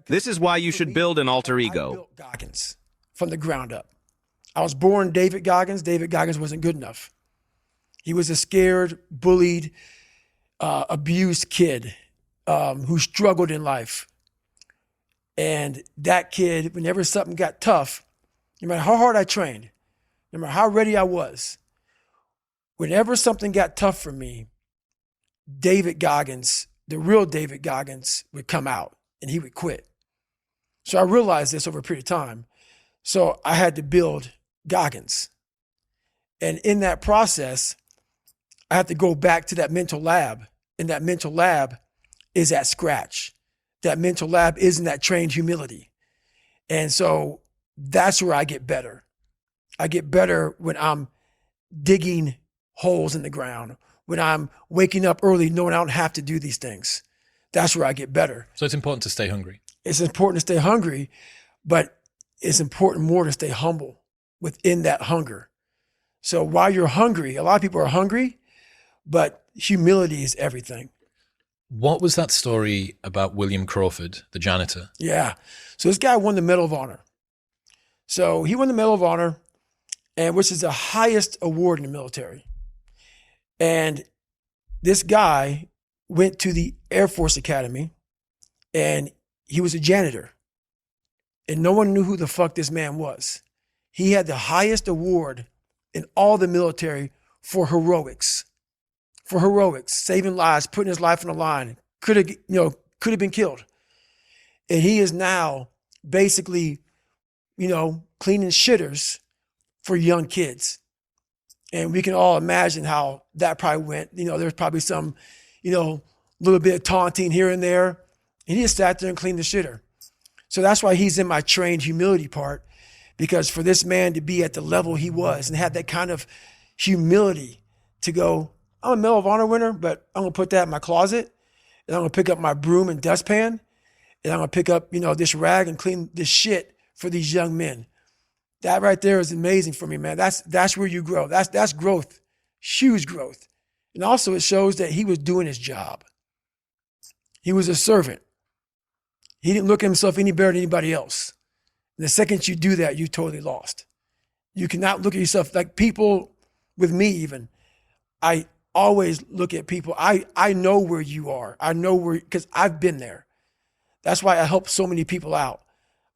This is why you should build an alter I ego. built Goggins from the ground up. I was born David Goggins. David Goggins wasn't good enough. He was a scared, bullied, abused kid who struggled in life. And that kid, whenever something got tough, no matter how hard I trained, no matter how ready I was, whenever something got tough for me, David Goggins, the real David Goggins, would come out and he would quit. So I realized this over a period of time. So I had to build Goggins. And in that process, I had to go back to that mental lab. And that mental lab is at scratch. That mental lab is in that trained humility. And so that's where I get better. I get better when I'm digging holes in the ground, when I'm waking up early knowing I don't have to do these things. That's where I get better. So it's important to stay hungry. It's important to stay hungry, but it's important more to stay humble within that hunger. So while you're hungry, a lot of people are hungry, but humility is everything. What was that story about William Crawford, the janitor? Yeah. So this guy won the Medal of Honor. So he won the Medal of Honor, and which is the highest award in the military. And this guy went to the Air Force Academy, and he was a janitor. And no one knew who the fuck this man was. He had the highest award in all the military for heroics. For heroics, saving lives, putting his life on the line. Could have been killed. And he is now basically, cleaning shitters for young kids. And we can all imagine how that probably went. There's probably some, little bit of taunting here and there. And he just sat there and cleaned the shitter. So that's why he's in my trained humility part, because for this man to be at the level he was and have that kind of humility to go, I'm a Medal of Honor winner, but I'm going to put that in my closet, and I'm going to pick up my broom and dustpan, and I'm going to pick up, this rag and clean this shit for these young men. That right there is amazing for me, man. That's where you grow. That's growth, huge growth. And also it shows that he was doing his job. He was a servant. He didn't look at himself any better than anybody else. And the second you do that, you totally lost. You cannot look at yourself like people with me even. I always look at people. I know where you are. I know where, because I've been there. That's why I help so many people out.